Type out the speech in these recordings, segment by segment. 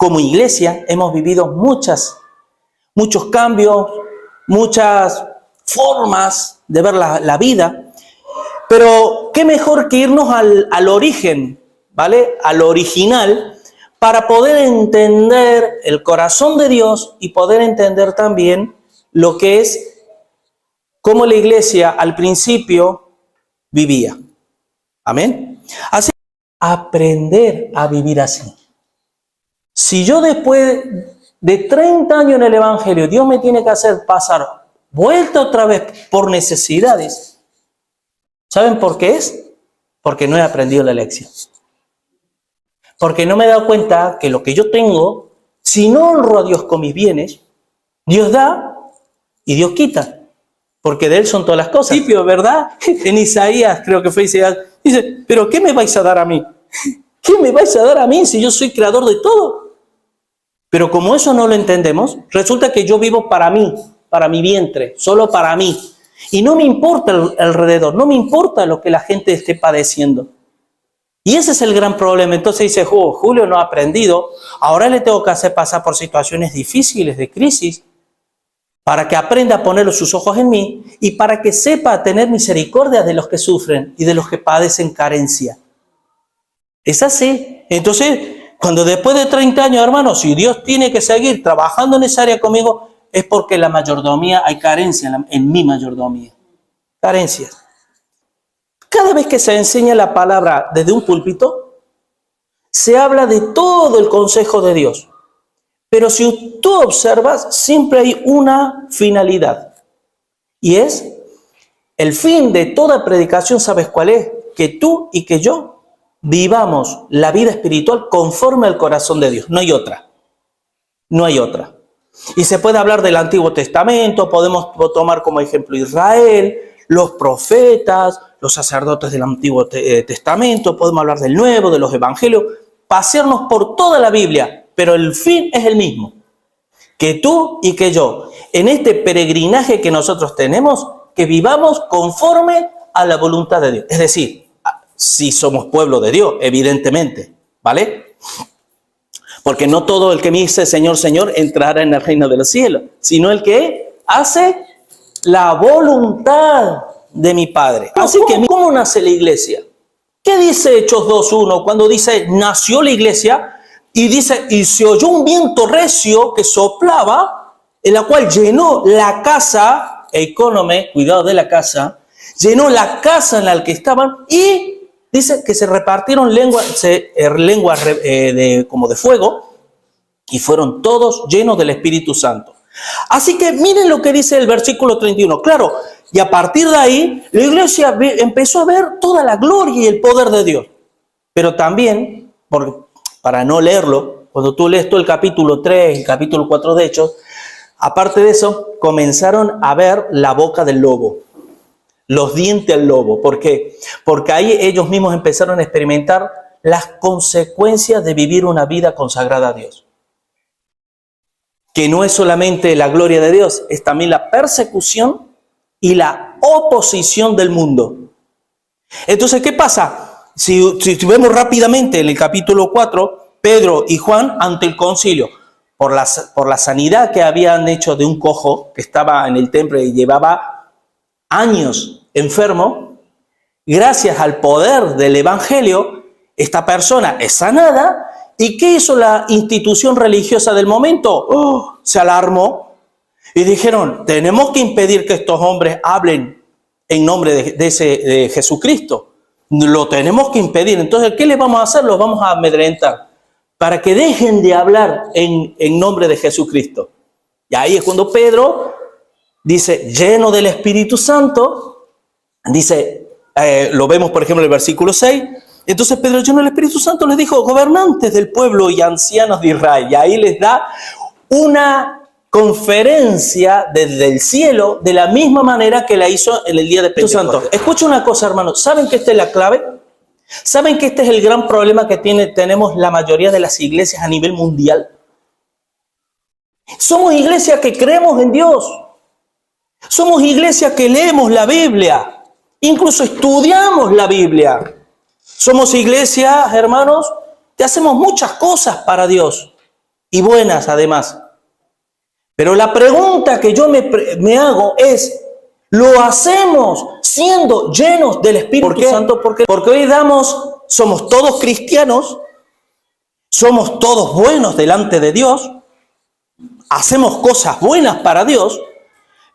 como iglesia hemos vivido muchos cambios, muchas formas de ver la vida, pero qué mejor que irnos al origen, ¿vale? Al original, para poder entender el corazón de Dios y poder entender también lo que es cómo la iglesia al principio vivía. Amén. Así que aprender a vivir así. Si yo después de 30 años en el Evangelio, Dios me tiene que hacer pasar vuelta otra vez por necesidades, ¿saben por qué es? Porque no he aprendido la lección. Porque no me he dado cuenta que lo que yo tengo, si no honro a Dios con mis bienes, Dios da y Dios quita. Porque de Él son todas las cosas. Principio, ¿verdad? En Isaías, creo que fue Isaías, dice, ¿pero qué me vais a dar a mí? ¿Qué me vais a dar a mí si yo soy creador de todo? Pero como eso no lo entendemos, resulta que yo vivo para mí, para mi vientre, solo para mí. Y no me importa el alrededor, no me importa lo que la gente esté padeciendo. Y ese es el gran problema. Entonces dice, Julio no ha aprendido, ahora le tengo que hacer pasar por situaciones difíciles, de crisis, para que aprenda a poner sus ojos en mí y para que sepa tener misericordia de los que sufren y de los que padecen carencia. Es así. Entonces, cuando después de 30 años, hermanos, si Dios tiene que seguir trabajando en esa área conmigo, es porque la mayordomía, hay carencia en mi mayordomía. Carencias. Cada vez que se enseña la palabra desde un púlpito, se habla de todo el consejo de Dios. Pero si tú observas, siempre hay una finalidad. Y es, el fin de toda predicación, ¿sabes cuál es? Que tú y que yo vivamos la vida espiritual conforme al corazón de Dios. No hay otra. No hay otra. Y se puede hablar del Antiguo Testamento, podemos tomar como ejemplo Israel, los profetas, los sacerdotes del Antiguo Testamento, podemos hablar del Nuevo, de los Evangelios, pasearnos por toda la Biblia. Pero el fin es el mismo, que tú y que yo, en este peregrinaje que nosotros tenemos, que vivamos conforme a la voluntad de Dios. Es decir, si somos pueblo de Dios, evidentemente, ¿vale? Porque no todo el que me dice Señor, Señor, entrará en el reino de los cielos, sino el que hace la voluntad de mi Padre. Así que, ¿cómo nace la iglesia? ¿Qué dice Hechos 2:1 cuando dice, nació la iglesia? Y dice, y se oyó un viento recio que soplaba, en la cual llenó la casa, econome, cuidado de la casa, llenó la casa en la que estaban y dice que se repartieron lenguas como de fuego y fueron todos llenos del Espíritu Santo. Así que miren lo que dice el versículo 31. Claro, y a partir de ahí la iglesia empezó a ver toda la gloria y el poder de Dios. Pero también, para no leerlo, cuando tú lees todo el capítulo 3, el capítulo 4 de Hechos, aparte de eso, comenzaron a ver la boca del lobo, los dientes del lobo. ¿Por qué? Porque ahí ellos mismos empezaron a experimentar las consecuencias de vivir una vida consagrada a Dios. Que no es solamente la gloria de Dios, es también la persecución y la oposición del mundo. Entonces, ¿qué pasa? Si vemos rápidamente en el capítulo 4, Pedro y Juan ante el concilio, por la sanidad que habían hecho de un cojo que estaba en el templo y llevaba años enfermo, gracias al poder del Evangelio, esta persona es sanada. ¿Y qué hizo la institución religiosa del momento? Se alarmó y dijeron, tenemos que impedir que estos hombres hablen en nombre de Jesucristo. Lo tenemos que impedir. Entonces, ¿qué les vamos a hacer? Los vamos a amedrentar para que dejen de hablar en nombre de Jesucristo. Y ahí es cuando Pedro dice, lleno del Espíritu Santo, dice, lo vemos por ejemplo en el versículo 6, entonces Pedro, lleno del Espíritu Santo, les dijo, gobernantes del pueblo y ancianos de Israel. Y ahí les da una conferencia desde el cielo de la misma manera que la hizo en el día de Pentecostés. Escucha una cosa, hermanos. ¿Saben que esta es la clave? ¿Saben que este es el gran problema que tenemos la mayoría de las iglesias a nivel mundial? Somos iglesias que creemos en Dios. Somos iglesias que leemos la Biblia. Incluso estudiamos la Biblia. Somos iglesias, hermanos, que hacemos muchas cosas para Dios. y buenas además. Pero la pregunta que yo me hago es, ¿lo hacemos siendo llenos del Espíritu Santo? Porque hoy somos todos cristianos, somos todos buenos delante de Dios, hacemos cosas buenas para Dios,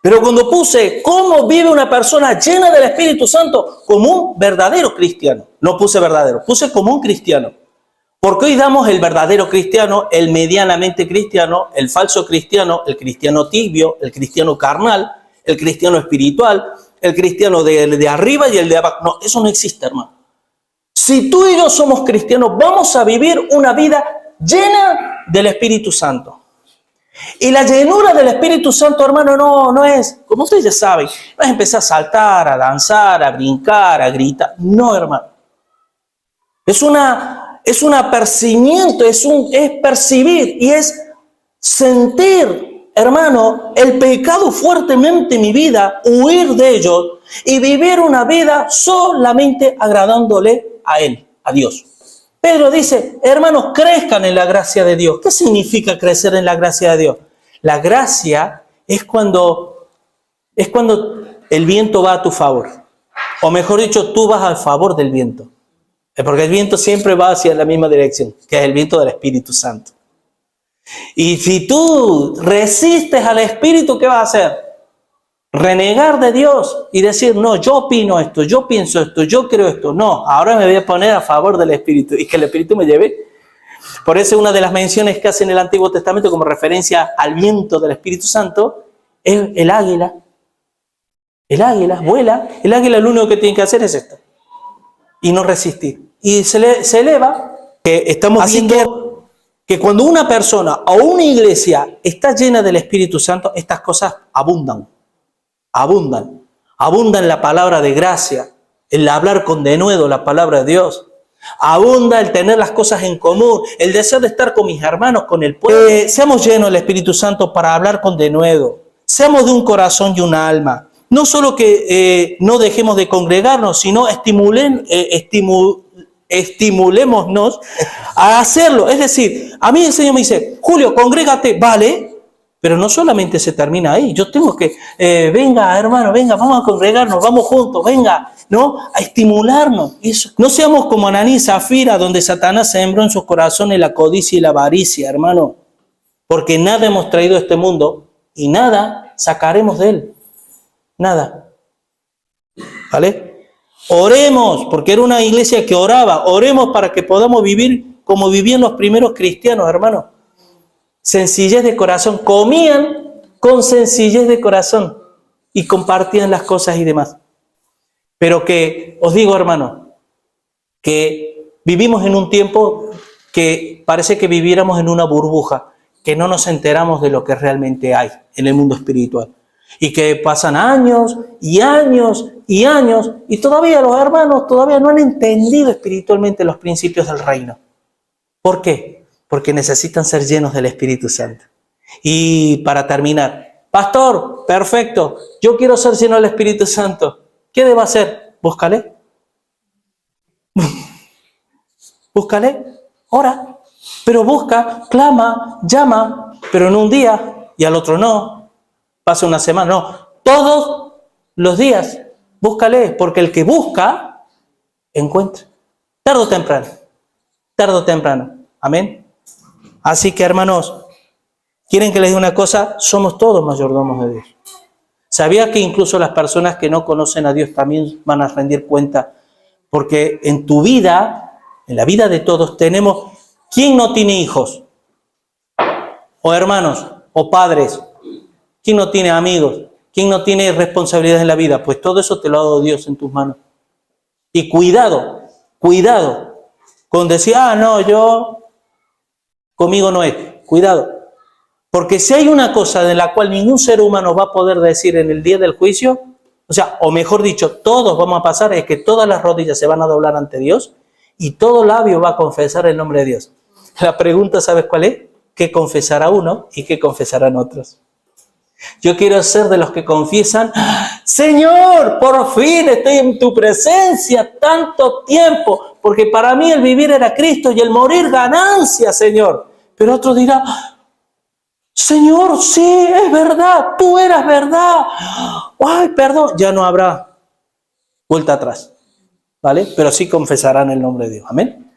pero cuando puse cómo vive una persona llena del Espíritu Santo como un verdadero cristiano, no puse verdadero, puse como un cristiano. Porque hoy damos el verdadero cristiano, el medianamente cristiano, el falso cristiano, el cristiano tibio, el cristiano carnal, el cristiano espiritual, el cristiano de arriba y el de abajo. No, eso no existe, hermano. Si tú y yo somos cristianos, vamos a vivir una vida llena del Espíritu Santo. Y la llenura del Espíritu Santo, hermano, no es, como ustedes ya saben, no es empezar a saltar, a danzar, a brincar, a gritar. No, hermano. Es un apercibimiento, es percibir y es sentir, hermano, el pecado fuertemente en mi vida, huir de ello y vivir una vida solamente agradándole a Él, a Dios. Pedro dice, hermanos, crezcan en la gracia de Dios. ¿Qué significa crecer en la gracia de Dios? La gracia es cuando el viento va a tu favor. O mejor dicho, tú vas al favor del viento. Porque el viento siempre va hacia la misma dirección, que es el viento del Espíritu Santo. Y si tú resistes al Espíritu, ¿qué vas a hacer? Renegar de Dios y decir, no, yo opino esto, yo pienso esto, yo creo esto. No, ahora me voy a poner a favor del Espíritu y que el Espíritu me lleve. Por eso una de las menciones que hace en el Antiguo Testamento como referencia al viento del Espíritu Santo es el águila. El águila vuela. El águila lo único que tiene que hacer es esto. Y no resistir. Y se eleva. Estamos viendo que cuando una persona o una iglesia está llena del Espíritu Santo, estas cosas abundan. Abundan la palabra de gracia, el hablar con denuedo la palabra de Dios. Abunda el tener las cosas en común, el deseo de estar con mis hermanos, con el pueblo. Seamos llenos del Espíritu Santo para hablar con denuedo. Seamos de un corazón y un alma. No solo que no dejemos de congregarnos, sino estimulémonos a hacerlo. Es decir, a mí el Señor me dice, Julio, congrégate, vale, pero no solamente se termina ahí. Yo tengo que, venga, hermano, venga, vamos a congregarnos, vamos juntos, venga, ¿no? A estimularnos. Eso. No seamos como Ananí y Zafira, donde Satanás sembró en sus corazones la codicia y la avaricia, hermano. Porque nada hemos traído a este mundo y nada sacaremos de él. Nada. ¿Vale? Oremos, porque era una iglesia que oraba. Oremos para que podamos vivir como vivían los primeros cristianos, hermano. Sencillez de corazón. Comían con sencillez de corazón y compartían las cosas y demás. Pero que, os digo, hermano, que vivimos en un tiempo que parece que viviéramos en una burbuja, que no nos enteramos de lo que realmente hay en el mundo espiritual. Y que pasan años y años y años y todavía los hermanos todavía no han entendido espiritualmente los principios del reino. ¿Por qué? Porque necesitan ser llenos del Espíritu Santo. Y para terminar, pastor, perfecto, yo quiero ser lleno del Espíritu Santo. ¿Qué debo hacer? Búscale. Búscale, ora. Pero busca, clama, llama, pero en un día y al otro no. Pasa una semana, no. Todos los días, búscale, porque el que busca, encuentra. Tarde o temprano. Tarde o temprano. Amén. Así que, hermanos, ¿quieren que les diga una cosa? Somos todos mayordomos de Dios. ¿Sabía que incluso las personas que no conocen a Dios también van a rendir cuenta? Porque en tu vida, en la vida de todos, tenemos... ¿Quién no tiene hijos? O hermanos, o padres. ¿Quién no tiene amigos? ¿Quién no tiene responsabilidades en la vida? Pues todo eso te lo ha dado Dios en tus manos. Y cuidado con decir, no, conmigo no es. Cuidado. Porque si hay una cosa de la cual ningún ser humano va a poder decir en el día del juicio, o mejor dicho, todos vamos a pasar, es que todas las rodillas se van a doblar ante Dios y todo labio va a confesar el nombre de Dios. La pregunta, ¿sabes cuál es? ¿Qué confesará uno y qué confesarán otros? Yo quiero ser de los que confiesan, Señor, por fin estoy en tu presencia tanto tiempo, porque para mí el vivir era Cristo y el morir ganancia, Señor. Pero otro dirá, Señor, sí, es verdad, tú eras verdad. Ay, perdón, ya no habrá vuelta atrás, ¿vale? Pero sí confesarán el nombre de Dios. Amén.